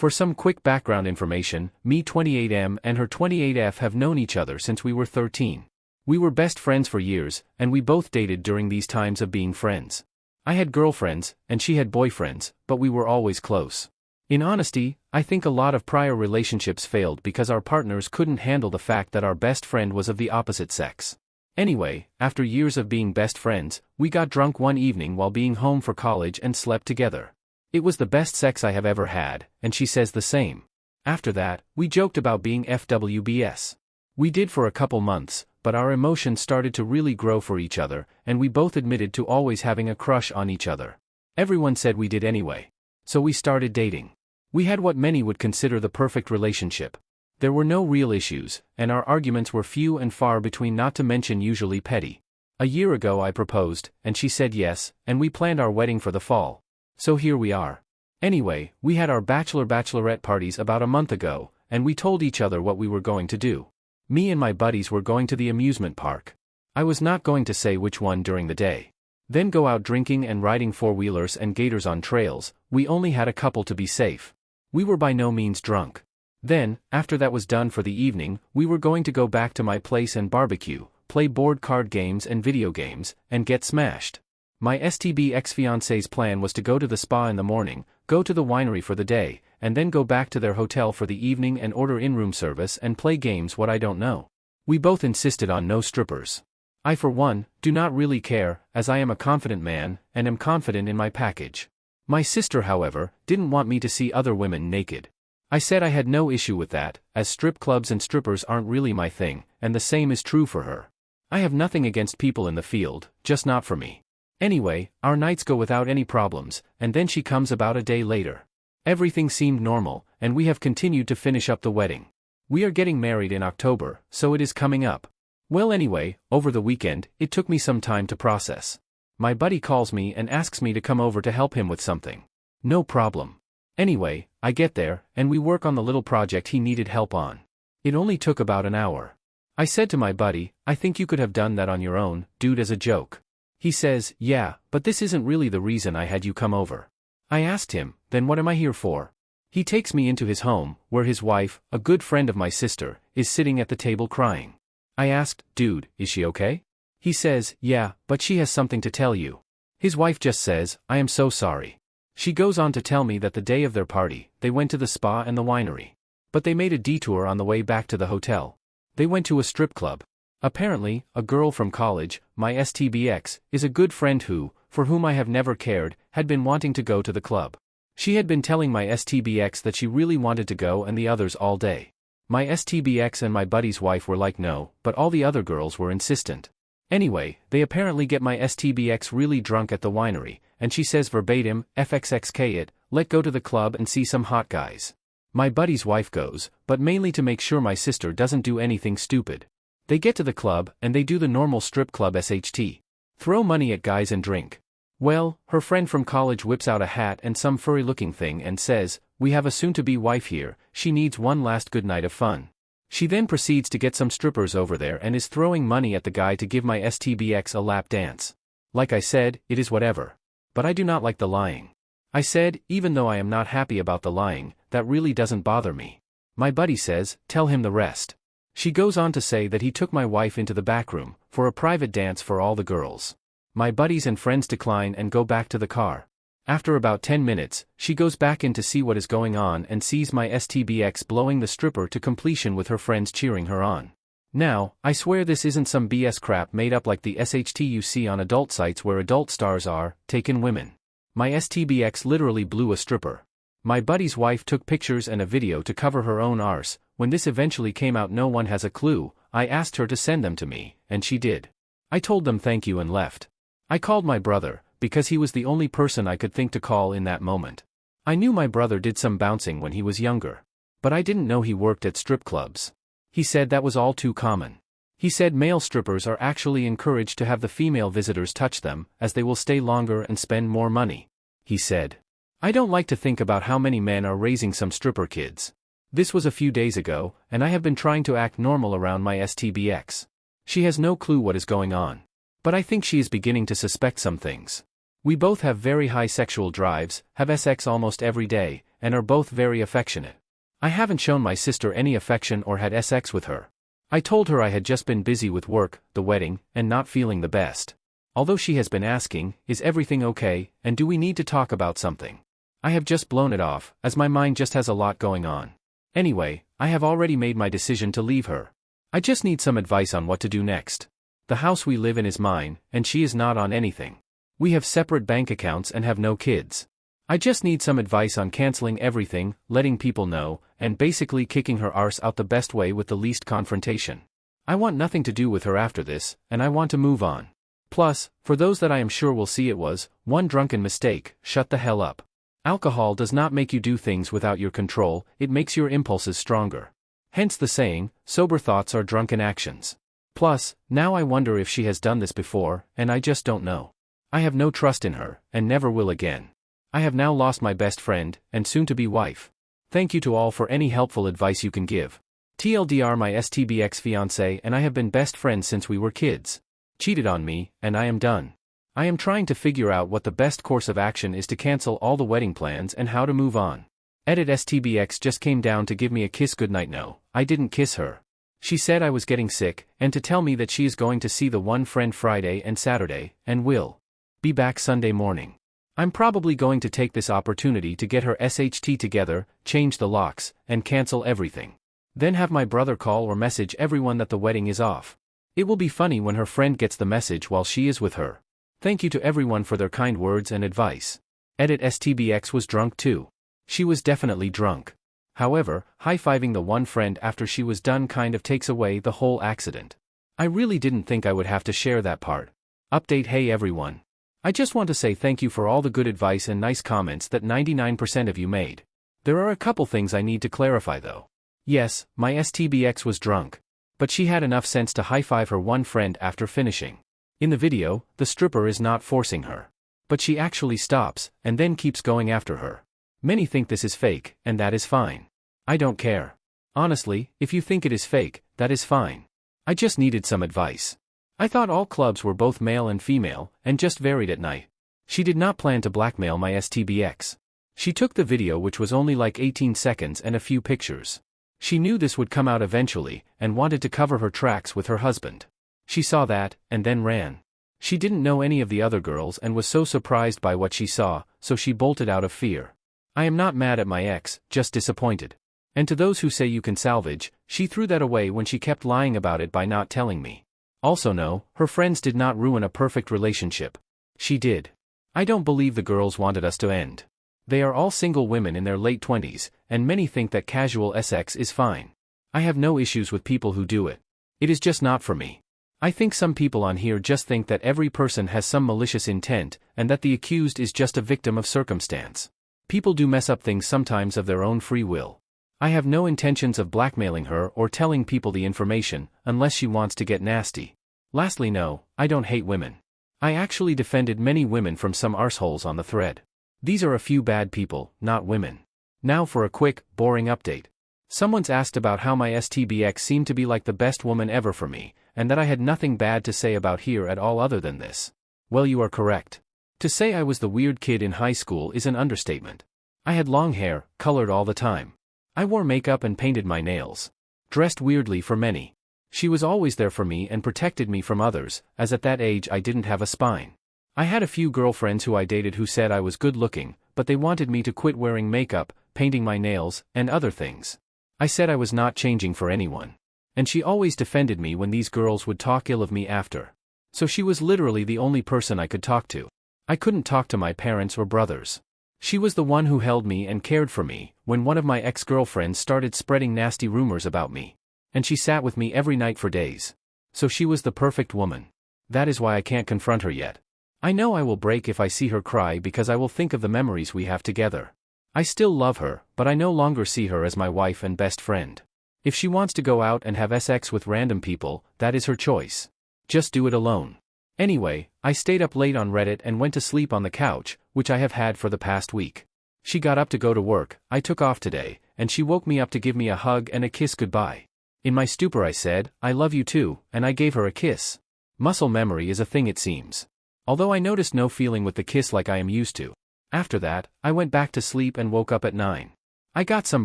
For some quick background information, me 28M and her 28F have known each other since we were 13. We were best friends for years, and we both dated during these times of being friends. I had girlfriends, and she had boyfriends, but we were always close. In honesty, I think a lot of prior relationships failed because our partners couldn't handle the fact that our best friend was of the opposite sex. Anyway, after years of being best friends, we got drunk one evening while being home for college and slept together. It was the best sex I have ever had, and she says the same. After that, we joked about being FWBS. We did for a couple months, but our emotions started to really grow for each other, and we both admitted to always having a crush on each other. Everyone said we did anyway. So we started dating. We had what many would consider the perfect relationship. There were no real issues, and our arguments were few and far between, not to mention usually petty. A year ago I proposed, and she said yes, and we planned our wedding for the fall. So here we are. Anyway, we had our bachelorette parties about a month ago, and we told each other what we were going to do. Me and my buddies were going to the amusement park. I was not going to say which one during the day. Then go out drinking and riding four-wheelers and gators on trails. We only had a couple to be safe. We were by no means drunk. Then, after that was done for the evening, we were going to go back to my place and barbecue, play board card games and video games, and get smashed. My STB ex-fiancée's plan was to go to the spa in the morning, go to the winery for the day, and then go back to their hotel for the evening and order in-room service and play games. What I don't know. We both insisted on no strippers. I for one, do not really care, as I am a confident man, and am confident in my package. My sister, however, didn't want me to see other women naked. I said I had no issue with that, as strip clubs and strippers aren't really my thing, and the same is true for her. I have nothing against people in the field, just not for me. Anyway, our nights go without any problems, and then she comes about a day later. Everything seemed normal, and we have continued to finish up the wedding. We are getting married in October, so it is coming up. Well anyway, over the weekend, it took me some time to process. My buddy calls me and asks me to come over to help him with something. No problem. Anyway, I get there, and we work on the little project he needed help on. It only took about an hour. I said to my buddy, I think you could have done that on your own, dude, as a joke. He says, yeah, but this isn't really the reason I had you come over. I asked him, then what am I here for? He takes me into his home, where his wife, a good friend of my sister, is sitting at the table crying. I asked, dude, is she okay? He says, yeah, but she has something to tell you. His wife just says, I am so sorry. She goes on to tell me that the day of their party, they went to the spa and the winery. But they made a detour on the way back to the hotel. They went to a strip club. Apparently, a girl from college, my STBX, is a good friend who, for whom I have never cared, had been wanting to go to the club. She had been telling my STBX that she really wanted to go and the others all day. My STBX and my buddy's wife were like no, but all the other girls were insistent. Anyway, they apparently get my STBX really drunk at the winery, and she says verbatim, FXXK it, let go to the club and see some hot guys. My buddy's wife goes, but mainly to make sure my sister doesn't do anything stupid. They get to the club, and they do the normal strip club SHT. Throw money at guys and drink. Well, her friend from college whips out a hat and some furry-looking thing and says, we have a soon-to-be wife here, she needs one last good night of fun. She then proceeds to get some strippers over there and is throwing money at the guy to give my STBX a lap dance. Like I said, it is whatever. But I do not like the lying. I said, even though I am not happy about the lying, that really doesn't bother me. My buddy says, tell him the rest. She goes on to say that he took my wife into the back room, for a private dance for all the girls. My buddies and friends decline and go back to the car. After about 10 minutes, she goes back in to see what is going on and sees my STBX blowing the stripper to completion with her friends cheering her on. Now, I swear this isn't some BS crap made up like the SHT you see on adult sites where adult stars are, taken women. My STBX literally blew a stripper. My buddy's wife took pictures and a video to cover her own arse. When this eventually came out, no one has a clue. I asked her to send them to me, and she did. I told them thank you and left. I called my brother, because he was the only person I could think to call in that moment. I knew my brother did some bouncing when he was younger. But I didn't know he worked at strip clubs. He said that was all too common. He said male strippers are actually encouraged to have the female visitors touch them, as they will stay longer and spend more money. He said. I don't like to think about how many men are raising some stripper kids. This was a few days ago, and I have been trying to act normal around my STBX. She has no clue what is going on. But I think she is beginning to suspect some things. We both have very high sexual drives, have sex almost every day, and are both very affectionate. I haven't shown my sister any affection or had sex with her. I told her I had just been busy with work, the wedding, and not feeling the best. Although she has been asking, is everything okay, and do we need to talk about something? I have just blown it off, as my mind just has a lot going on. Anyway, I have already made my decision to leave her. I just need some advice on what to do next. The house we live in is mine, and she is not on anything. We have separate bank accounts and have no kids. I just need some advice on canceling everything, letting people know, and basically kicking her arse out the best way with the least confrontation. I want nothing to do with her after this, and I want to move on. Plus, for those that I am sure will see it was one drunken mistake, shut the hell up. Alcohol does not make you do things without your control, it makes your impulses stronger. Hence the saying, sober thoughts are drunken actions. Plus, now I wonder if she has done this before, and I just don't know. I have no trust in her, and never will again. I have now lost my best friend, and soon-to-be wife. Thank you to all for any helpful advice you can give. TLDR, my STBX fiancée and I have been best friends since we were kids. Cheated on me, and I am done. I am trying to figure out what the best course of action is to cancel all the wedding plans and how to move on. Edit STBX just came down to give me a kiss goodnight. No, I didn't kiss her. She said I was getting sick, and to tell me that she is going to see the one friend Friday and Saturday, and will be back Sunday morning. I'm probably going to take this opportunity to get her SHT together, change the locks, and cancel everything. Then have my brother call or message everyone that the wedding is off. It will be funny when her friend gets the message while she is with her. Thank you to everyone for their kind words and advice. Edit STBX was drunk too. She was definitely drunk. However, high-fiving the one friend after she was done kind of takes away the whole accident. I really didn't think I would have to share that part. Update. Hey everyone. I just want to say thank you for all the good advice and nice comments that 99% of you made. There are a couple things I need to clarify though. Yes, my STBX was drunk. But she had enough sense to high-five her one friend after finishing. In the video, the stripper is not forcing her. But she actually stops, and then keeps going after her. Many think this is fake, and that is fine. I don't care. Honestly, if you think it is fake, that is fine. I just needed some advice. I thought all clubs were both male and female, and just varied at night. She did not plan to blackmail my STBX. She took the video, which was only like 18 seconds and a few pictures. She knew this would come out eventually, and wanted to cover her tracks with her husband. She saw that, and then ran. She didn't know any of the other girls and was so surprised by what she saw, so she bolted out of fear. I am not mad at my ex, just disappointed. And to those who say you can salvage, she threw that away when she kept lying about it by not telling me. Also no, her friends did not ruin a perfect relationship. She did. I don't believe the girls wanted us to end. They are all single women in their late 20s, and many think that casual sex is fine. I have no issues with people who do it. It is just not for me. I think some people on here just think that every person has some malicious intent, and that the accused is just a victim of circumstance. People do mess up things sometimes of their own free will. I have no intentions of blackmailing her or telling people the information, unless she wants to get nasty. Lastly, no, I don't hate women. I actually defended many women from some arseholes on the thread. These are a few bad people, not women. Now for a quick, boring update. Someone's asked about how my STBX seemed to be like the best woman ever for me, and that I had nothing bad to say about her at all other than this. Well, you are correct. To say I was the weird kid in high school is an understatement. I had long hair, colored all the time. I wore makeup and painted my nails. Dressed weirdly for many. She was always there for me and protected me from others, as at that age I didn't have a spine. I had a few girlfriends who I dated who said I was good looking, but they wanted me to quit wearing makeup, painting my nails, and other things. I said I was not changing for anyone. And she always defended me when these girls would talk ill of me after. So she was literally the only person I could talk to. I couldn't talk to my parents or brothers. She was the one who held me and cared for me when one of my ex-girlfriends started spreading nasty rumors about me. And she sat with me every night for days. So she was the perfect woman. That is why I can't confront her yet. I know I will break if I see her cry because I will think of the memories we have together. I still love her, but I no longer see her as my wife and best friend. If she wants to go out and have sex with random people, that is her choice. Just do it alone. Anyway, I stayed up late on Reddit and went to sleep on the couch, which I have had for the past week. She got up to go to work, I took off today, and she woke me up to give me a hug and a kiss goodbye. In my stupor I said, "I love you too," and I gave her a kiss. Muscle memory is a thing it seems. Although I noticed no feeling with the kiss like I am used to. After that, I went back to sleep and woke up at 9. I got some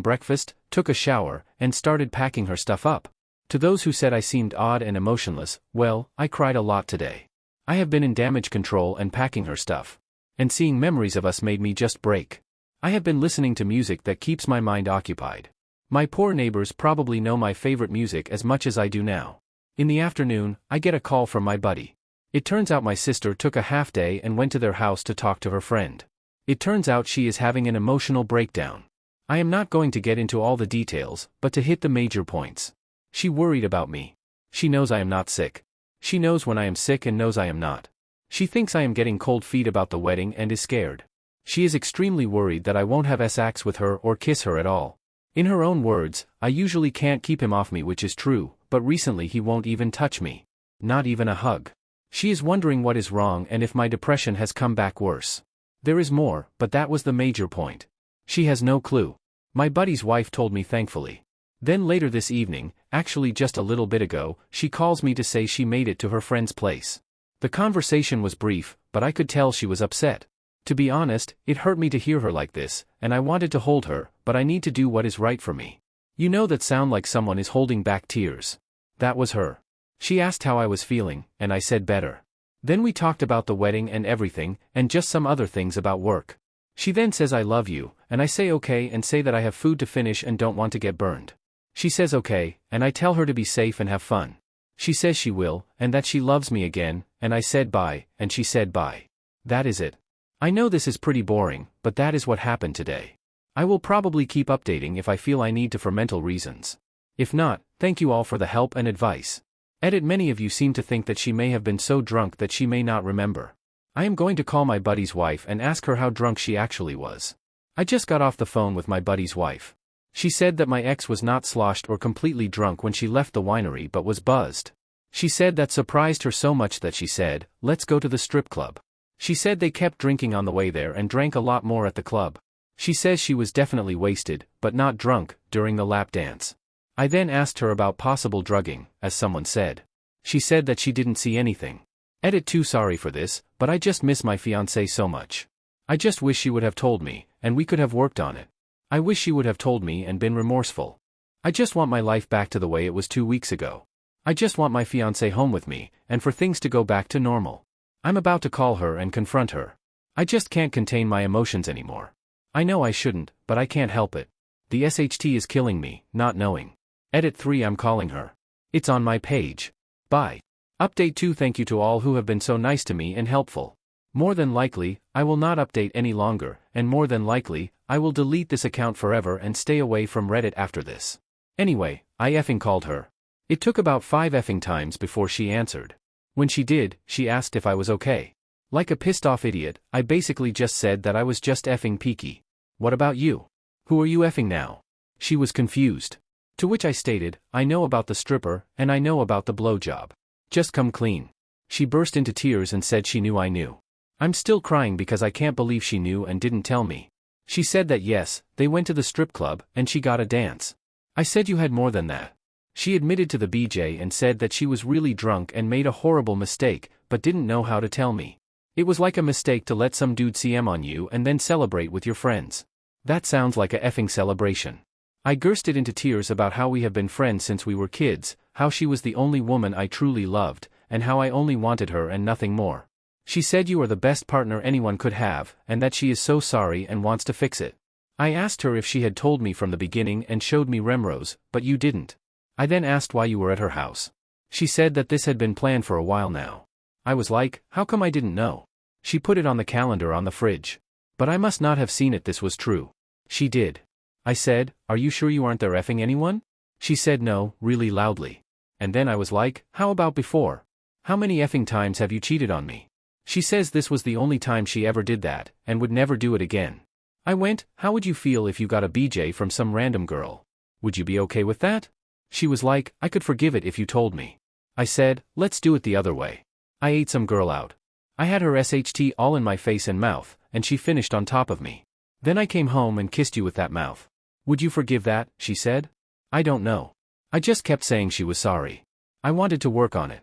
breakfast, took a shower, and started packing her stuff up. To those who said I seemed odd and emotionless, well, I cried a lot today. I have been in damage control and packing her stuff. And seeing memories of us made me just break. I have been listening to music that keeps my mind occupied. My poor neighbors probably know my favorite music as much as I do now. In the afternoon, I get a call from my buddy. It turns out my sister took a half day and went to their house to talk to her friend. It turns out she is having an emotional breakdown. I am not going to get into all the details, but to hit the major points. She worried about me. She knows I am not sick. She knows when I am sick and knows I am not. She thinks I am getting cold feet about the wedding and is scared. She is extremely worried that I won't have sex with her or kiss her at all. In her own words, I usually can't keep him off me, which is true, but recently he won't even touch me. Not even a hug. She is wondering what is wrong and if my depression has come back worse. There is more, but that was the major point. She has no clue. My buddy's wife told me, thankfully. Then later this evening, actually just a little bit ago, she calls me to say she made it to her friend's place. The conversation was brief, but I could tell she was upset. To be honest, it hurt me to hear her like this, and I wanted to hold her, but I need to do what is right for me. You know that sound like someone is holding back tears. That was her. She asked how I was feeling, and I said better. Then we talked about the wedding and everything, and just some other things about work. She then says I love you, and I say okay and say that I have food to finish and don't want to get burned. She says okay, and I tell her to be safe and have fun. She says she will, and that she loves me again, and I said bye, and she said bye. That is it. I know this is pretty boring, but that is what happened today. I will probably keep updating if I feel I need to for mental reasons. If not, thank you all for the help and advice. Edit. Many of you seem to think that she may have been so drunk that she may not remember. I am going to call my buddy's wife and ask her how drunk she actually was. I just got off the phone with my buddy's wife. She said that my ex was not sloshed or completely drunk when she left the winery but was buzzed. She said that surprised her so much that she said, let's go to the strip club. She said they kept drinking on the way there and drank a lot more at the club. She says she was definitely wasted, but not drunk, during the lap dance. I then asked her about possible drugging, as someone said. She said that she didn't see anything. Edit. Too sorry for this, but I just miss my fiancée so much. I just wish she would have told me, and we could have worked on it. I wish she would have told me and been remorseful. I just want my life back to the way it was 2 weeks ago. I just want my fiancée home with me, and for things to go back to normal. I'm about to call her and confront her. I just can't contain my emotions anymore. I know I shouldn't, but I can't help it. The SHT is killing me, not knowing. Edit. 3. I'm calling her. It's on my page. Bye. Update 2. Thank you to all who have been so nice to me and helpful. More than likely, I will not update any longer, and more than likely, I will delete this account forever and stay away from Reddit after this. Anyway, I effing called her. It took about 5 effing times before she answered. When she did, she asked if I was okay. Like a pissed off idiot, I basically just said that I was just effing peaky. What about you? Who are you effing now? She was confused. To which I stated, I know about the stripper, and I know about the blowjob. Just come clean. She burst into tears and said she knew I knew. I'm still crying because I can't believe she knew and didn't tell me. She said that yes, they went to the strip club, and she got a dance. I said you had more than that. She admitted to the BJ and said that she was really drunk and made a horrible mistake, but didn't know how to tell me. It was like a mistake to let some dude CM on you and then celebrate with your friends. That sounds like a effing celebration. I bursted into tears about how we have been friends since we were kids, how she was the only woman I truly loved, and how I only wanted her and nothing more. She said you are the best partner anyone could have, and that she is so sorry and wants to fix it. I asked her if she had told me from the beginning and showed me Remrose, but you didn't. I then asked why you were at her house. She said that this had been planned for a while now. I was like, how come I didn't know? She put it on the calendar on the fridge. But I must not have seen it. This was true. She did. I said, are you sure you aren't there effing anyone? She said no, really loudly. And then I was like, how about before? How many effing times have you cheated on me? She says this was the only time she ever did that, and would never do it again. I went, how would you feel if you got a BJ from some random girl? Would you be okay with that? She was like, I could forgive it if you told me. I said, let's do it the other way. I ate some girl out. I had her SHT all in my face and mouth, and she finished on top of me. Then I came home and kissed you with that mouth. Would you forgive that? She said. I don't know. I just kept saying she was sorry. I wanted to work on it.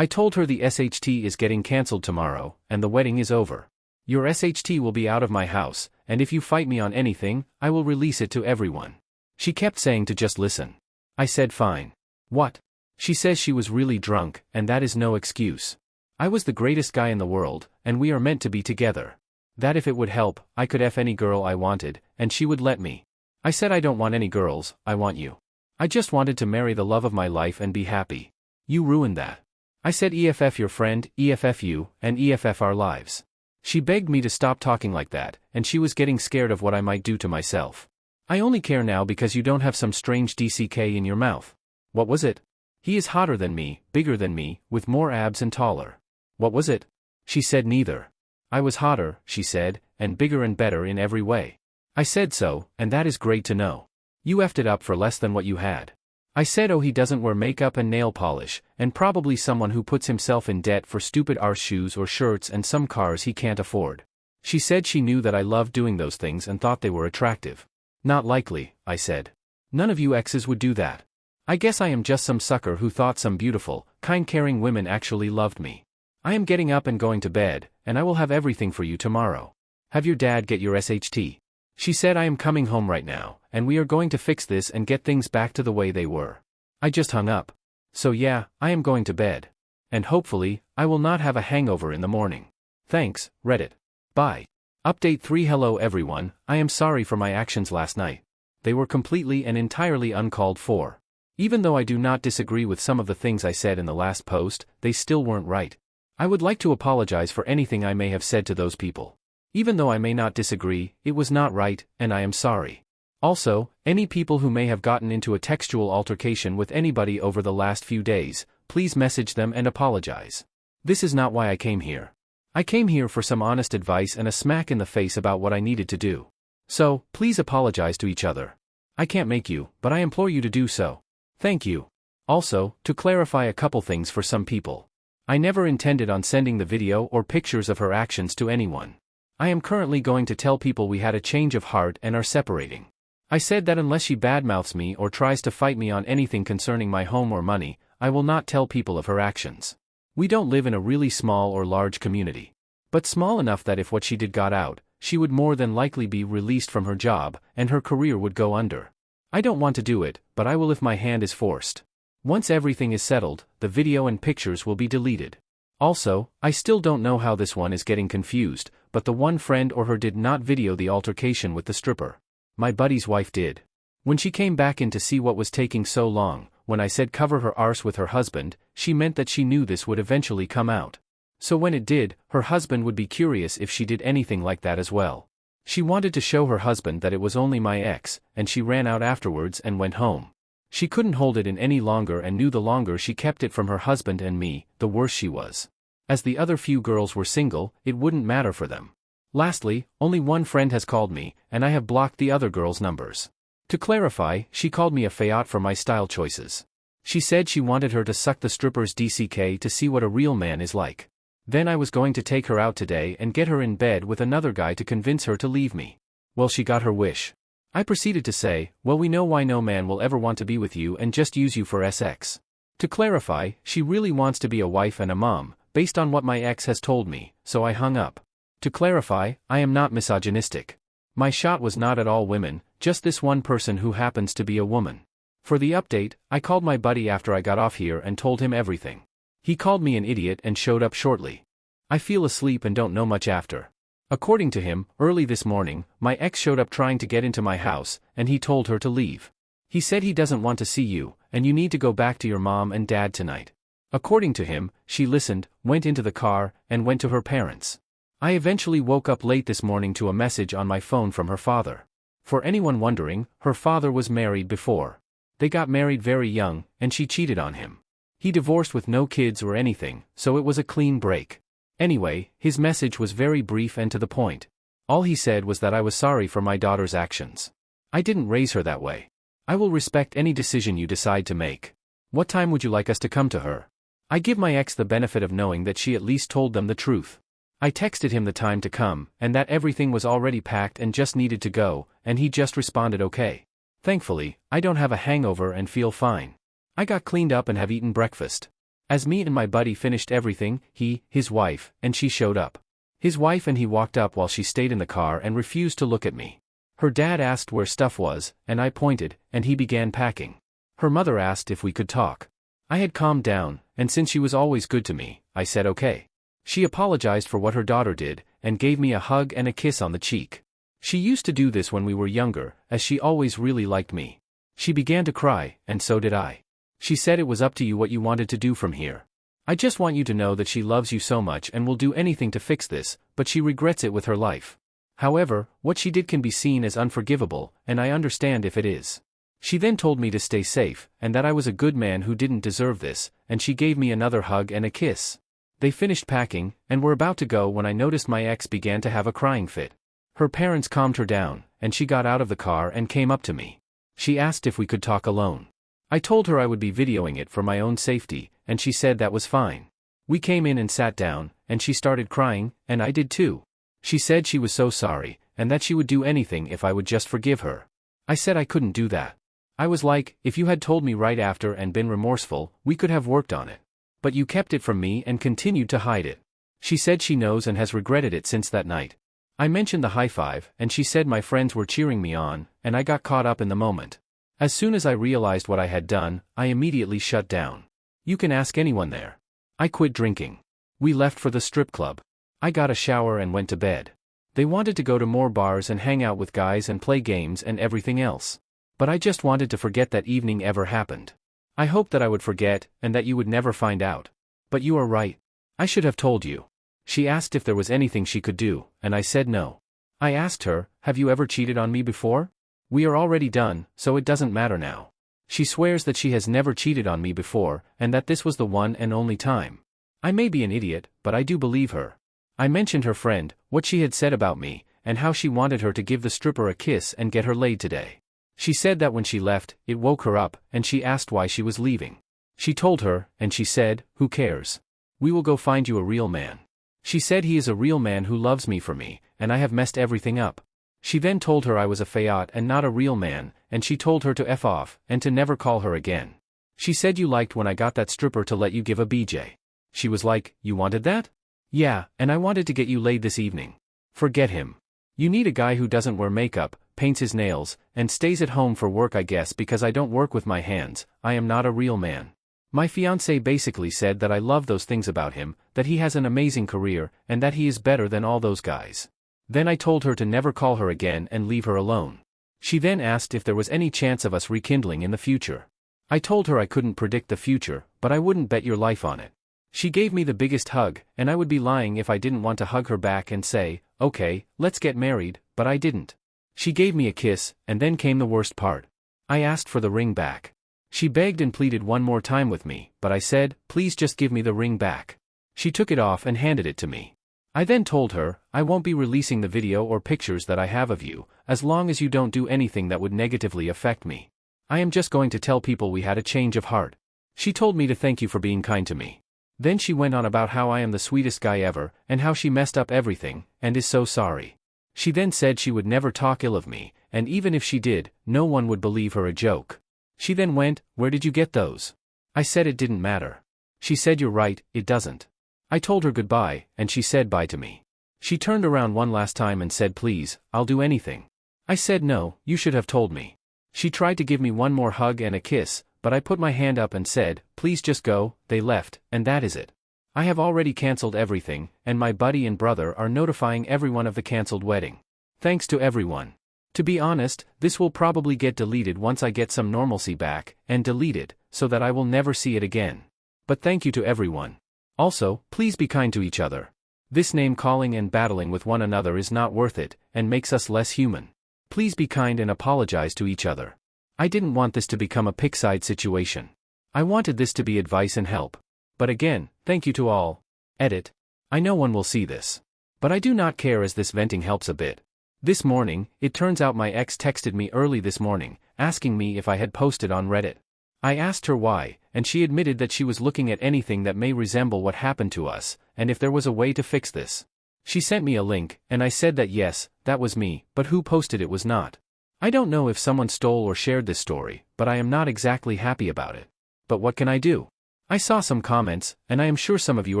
I told her the SHT is getting cancelled tomorrow, and the wedding is over. Your SHT will be out of my house, and if you fight me on anything, I will release it to everyone. She kept saying to just listen. I said fine. What? She says she was really drunk, and that is no excuse. I was the greatest guy in the world, and we are meant to be together. That if it would help, I could F any girl I wanted, and she would let me. I said I don't want any girls, I want you. I just wanted to marry the love of my life and be happy. You ruined that. I said EFF your friend, EFF you, and EFF our lives. She begged me to stop talking like that, and she was getting scared of what I might do to myself. I only care now because you don't have some strange DCK in your mouth. What was it? He is hotter than me, bigger than me, with more abs and taller. What was it? She said neither. I was hotter, she said, and bigger and better in every way. I said so, and that is great to know. You effed it up for less than what you had. I said oh he doesn't wear makeup and nail polish, and probably someone who puts himself in debt for stupid arse shoes or shirts and some cars he can't afford. She said she knew that I loved doing those things and thought they were attractive. Not likely, I said. None of you exes would do that. I guess I am just some sucker who thought some beautiful, kind caring women actually loved me. I am getting up and going to bed, and I will have everything for you tomorrow. Have your dad get your SHT. She said I am coming home right now, and we are going to fix this and get things back to the way they were. I just hung up. So yeah, I am going to bed. And hopefully, I will not have a hangover in the morning. Thanks, Reddit. Bye. Update 3 Hello everyone, I am sorry for my actions last night. They were completely and entirely uncalled for. Even though I do not disagree with some of the things I said in the last post, they still weren't right. I would like to apologize for anything I may have said to those people. Even though I may not disagree, it was not right, and I am sorry. Also, any people who may have gotten into a textual altercation with anybody over the last few days, please message them and apologize. This is not why I came here. I came here for some honest advice and a smack in the face about what I needed to do. So, please apologize to each other. I can't make you, but I implore you to do so. Thank you. Also, to clarify a couple things for some people. I never intended on sending the video or pictures of her actions to anyone. I am currently going to tell people we had a change of heart and are separating. I said that unless she badmouths me or tries to fight me on anything concerning my home or money, I will not tell people of her actions. We don't live in a really small or large community. But small enough that if what she did got out, she would more than likely be released from her job, and her career would go under. I don't want to do it, but I will if my hand is forced. Once everything is settled, the video and pictures will be deleted. Also, I still don't know how this one is getting confused, but the one friend or her did not video the altercation with the stripper. My buddy's wife did. When she came back in to see what was taking so long, when I said cover her arse with her husband, she meant that she knew this would eventually come out. So when it did, her husband would be curious if she did anything like that as well. She wanted to show her husband that it was only my ex, and she ran out afterwards and went home. She couldn't hold it in any longer and knew the longer she kept it from her husband and me, the worse she was. As the other few girls were single, it wouldn't matter for them. Lastly, only one friend has called me, and I have blocked the other girls' numbers. To clarify, she called me a fayot for my style choices. She said she wanted her to suck the stripper's DCK to see what a real man is like. Then I was going to take her out today and get her in bed with another guy to convince her to leave me. Well, she got her wish. I proceeded to say, well, we know why no man will ever want to be with you and just use you for SX. To clarify, she really wants to be a wife and a mom, based on what my ex has told me, so I hung up. To clarify, I am not misogynistic. My shot was not at all women, just this one person who happens to be a woman. For the update, I called my buddy after I got off here and told him everything. He called me an idiot and showed up shortly. I feel asleep and don't know much after. According to him, early this morning, my ex showed up trying to get into my house, and he told her to leave. He said he doesn't want to see you, and you need to go back to your mom and dad tonight. According to him, she listened, went into the car, and went to her parents. I eventually woke up late this morning to a message on my phone from her father. For anyone wondering, her father was married before. They got married very young, and she cheated on him. He divorced with no kids or anything, so it was a clean break. Anyway, his message was very brief and to the point. All he said was that I was sorry for my daughter's actions. I didn't raise her that way. I will respect any decision you decide to make. What time would you like us to come to her? I give my ex the benefit of knowing that she at least told them the truth. I texted him the time to come, and that everything was already packed and just needed to go, and he just responded okay. Thankfully, I don't have a hangover and feel fine. I got cleaned up and have eaten breakfast. As me and my buddy finished everything, his wife, and she showed up. His wife and he walked up while she stayed in the car and refused to look at me. Her dad asked where stuff was, and I pointed, and he began packing. Her mother asked if we could talk. I had calmed down, and since she was always good to me, I said okay. She apologized for what her daughter did, and gave me a hug and a kiss on the cheek. She used to do this when we were younger, as she always really liked me. She began to cry, and so did I. She said it was up to you what you wanted to do from here. I just want you to know that she loves you so much and will do anything to fix this, but she regrets it with her life. However, what she did can be seen as unforgivable, and I understand if it is. She then told me to stay safe, and that I was a good man who didn't deserve this, and she gave me another hug and a kiss. They finished packing, and were about to go when I noticed my ex began to have a crying fit. Her parents calmed her down, and she got out of the car and came up to me. She asked if we could talk alone. I told her I would be videoing it for my own safety, and she said that was fine. We came in and sat down, and she started crying, and I did too. She said she was so sorry, and that she would do anything if I would just forgive her. I said I couldn't do that. I was like, if you had told me right after and been remorseful, we could have worked on it. But you kept it from me and continued to hide it. She said she knows and has regretted it since that night. I mentioned the high five, and she said my friends were cheering me on, and I got caught up in the moment. As soon as I realized what I had done, I immediately shut down. You can ask anyone there. I quit drinking. We left for the strip club. I got a shower and went to bed. They wanted to go to more bars and hang out with guys and play games and everything else. But I just wanted to forget that evening ever happened. I hoped that I would forget, and that you would never find out. But you are right. I should have told you. She asked if there was anything she could do, and I said no. I asked her, have you ever cheated on me before? We are already done, so it doesn't matter now. She swears that she has never cheated on me before, and that this was the one and only time. I may be an idiot, but I do believe her. I mentioned her friend, what she had said about me, and how she wanted her to give the stripper a kiss and get her laid today. She said that when she left, it woke her up, and she asked why she was leaving. She told her, and she said, who cares? We will go find you a real man. She said he is a real man who loves me for me, and I have messed everything up. She then told her I was a fiancé and not a real man, and she told her to F off, and to never call her again. She said you liked when I got that stripper to let you give a BJ. She was like, you wanted that? Yeah, and I wanted to get you laid this evening. Forget him. You need a guy who doesn't wear makeup, paints his nails, and stays at home for work. I guess because I don't work with my hands, I am not a real man. My fiancé basically said that I love those things about him, that he has an amazing career, and that he is better than all those guys. Then I told her to never call her again and leave her alone. She then asked if there was any chance of us rekindling in the future. I told her I couldn't predict the future, but I wouldn't bet your life on it. She gave me the biggest hug, and I would be lying if I didn't want to hug her back and say, okay, let's get married, but I didn't. She gave me a kiss, and then came the worst part. I asked for the ring back. She begged and pleaded one more time with me, but I said, please just give me the ring back. She took it off and handed it to me. I then told her, I won't be releasing the video or pictures that I have of you, as long as you don't do anything that would negatively affect me. I am just going to tell people we had a change of heart. She told me to thank you for being kind to me. Then she went on about how I am the sweetest guy ever, and how she messed up everything, and is so sorry. She then said she would never talk ill of me, and even if she did, no one would believe her a joke. She then went, where did you get those? I said it didn't matter. She said you're right, it doesn't. I told her goodbye, and she said bye to me. She turned around one last time and said please, I'll do anything. I said no, you should have told me. She tried to give me one more hug and a kiss, but I put my hand up and said, please just go. They left, and that is it. I have already cancelled everything, and my buddy and brother are notifying everyone of the cancelled wedding. Thanks to everyone. To be honest, this will probably get deleted once I get some normalcy back, and delete it, so that I will never see it again. But thank you to everyone. Also, please be kind to each other. This name calling and battling with one another is not worth it, and makes us less human. Please be kind and apologize to each other. I didn't want this to become a pickside situation. I wanted this to be advice and help. But again, thank you to all. Edit. I know one will see this. But I do not care as this venting helps a bit. This morning, it turns out my ex texted me early this morning, asking me if I had posted on Reddit. I asked her why, and she admitted that she was looking at anything that may resemble what happened to us, and if there was a way to fix this. She sent me a link, and I said that yes, that was me, but who posted it was not. I don't know if someone stole or shared this story, but I am not exactly happy about it. But what can I do? I saw some comments, and I am sure some of you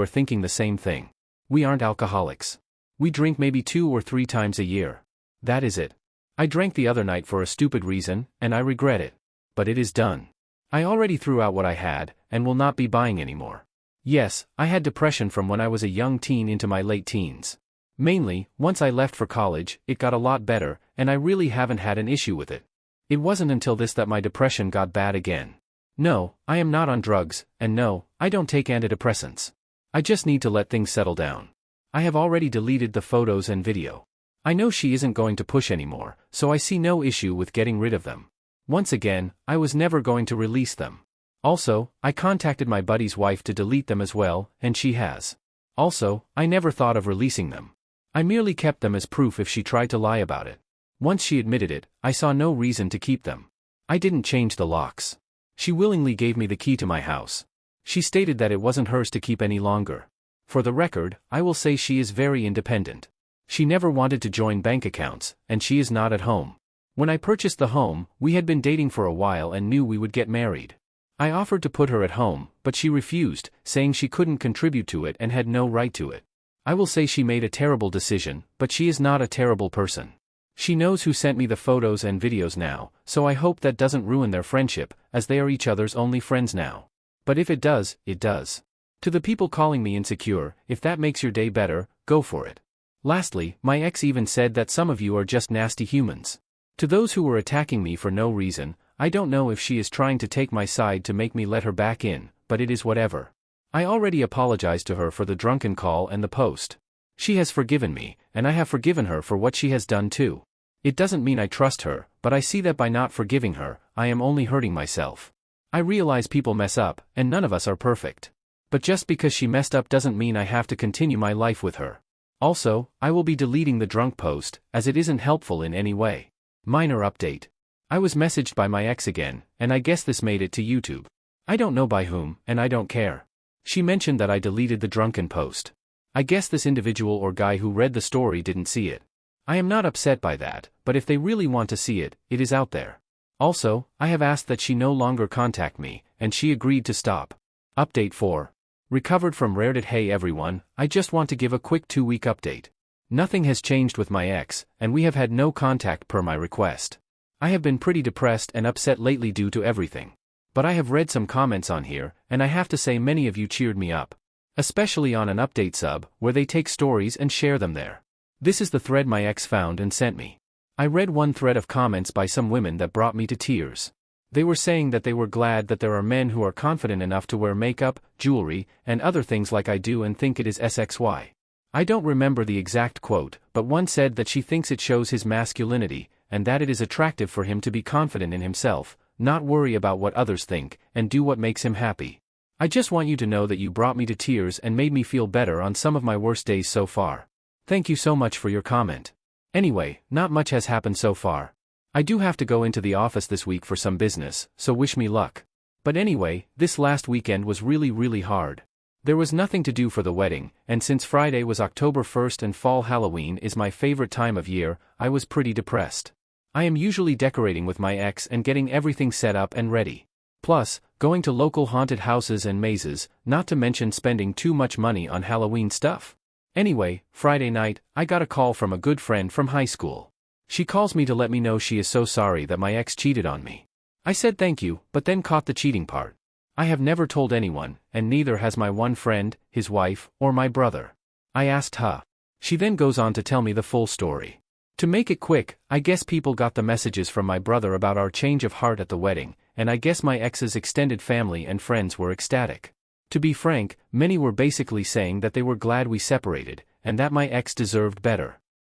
are thinking the same thing. We aren't alcoholics. We drink maybe 2 or 3 times a year. That is it. I drank the other night for a stupid reason, and I regret it. But it is done. I already threw out what I had, and will not be buying anymore. Yes, I had depression from when I was a young teen into my late teens. Mainly, once I left for college, it got a lot better, and I really haven't had an issue with it. It wasn't until this that my depression got bad again. No, I am not on drugs, and no, I don't take antidepressants. I just need to let things settle down. I have already deleted the photos and video. I know she isn't going to push anymore, so I see no issue with getting rid of them. Once again, I was never going to release them. Also, I contacted my buddy's wife to delete them as well, and she has. Also, I never thought of releasing them. I merely kept them as proof if she tried to lie about it. Once she admitted it, I saw no reason to keep them. I didn't change the locks. She willingly gave me the key to my house. She stated that it wasn't hers to keep any longer. For the record, I will say she is very independent. She never wanted to join bank accounts, and she is not at home. When I purchased the home, we had been dating for a while and knew we would get married. I offered to put her at home, but she refused, saying she couldn't contribute to it and had no right to it. I will say she made a terrible decision, but she is not a terrible person. She knows who sent me the photos and videos now, so I hope that doesn't ruin their friendship, as they are each other's only friends now. But if it does, it does. To the people calling me insecure, if that makes your day better, go for it. Lastly, my ex even said that some of you are just nasty humans. To those who were attacking me for no reason, I don't know if she is trying to take my side to make me let her back in, but it is whatever. I already apologized to her for the drunken call and the post. She has forgiven me, and I have forgiven her for what she has done too. It doesn't mean I trust her, but I see that by not forgiving her, I am only hurting myself. I realize people mess up, and none of us are perfect. But just because she messed up doesn't mean I have to continue my life with her. Also, I will be deleting the drunk post, as it isn't helpful in any way. Minor update. I was messaged by my ex again, and I guess this made it to YouTube. I don't know by whom, and I don't care. She mentioned that I deleted the drunken post. I guess this individual or guy who read the story didn't see it. I am not upset by that, but if they really want to see it, it is out there. Also, I have asked that she no longer contact me, and she agreed to stop. Update 4. Recovered from Reddit. Hey everyone, I just want to give a quick 2-week update. Nothing has changed with my ex, and we have had no contact per my request. I have been pretty depressed and upset lately due to everything. But I have read some comments on here, and I have to say many of you cheered me up. Especially on an update sub, where they take stories and share them there. This is the thread my ex found and sent me. I read one thread of comments by some women that brought me to tears. They were saying that they were glad that there are men who are confident enough to wear makeup, jewelry, and other things like I do and think it is SXY. I don't remember the exact quote, but one said that she thinks it shows his masculinity, and that it is attractive for him to be confident in himself, not worry about what others think, and do what makes him happy. I just want you to know that you brought me to tears and made me feel better on some of my worst days so far. Thank you so much for your comment. Anyway, not much has happened so far. I do have to go into the office this week for some business, so wish me luck. But anyway, this last weekend was really hard. There was nothing to do for the wedding, and since Friday was October 1st and fall Halloween is my favorite time of year, I was pretty depressed. I am usually decorating with my ex and getting everything set up and ready. Plus, going to local haunted houses and mazes, not to mention spending too much money on Halloween stuff. Anyway, Friday night, I got a call from a good friend from high school. She calls me to let me know she is so sorry that my ex cheated on me. I said thank you, but then caught the cheating part. I have never told anyone, and neither has my one friend, his wife, or my brother. I asked her. She then goes on to tell me the full story. To make it quick, I guess people got the messages from my brother about our change of heart at the wedding, and I guess my ex's extended family and friends were ecstatic. To be frank, many were basically saying that they were glad we separated, and that my ex deserved better.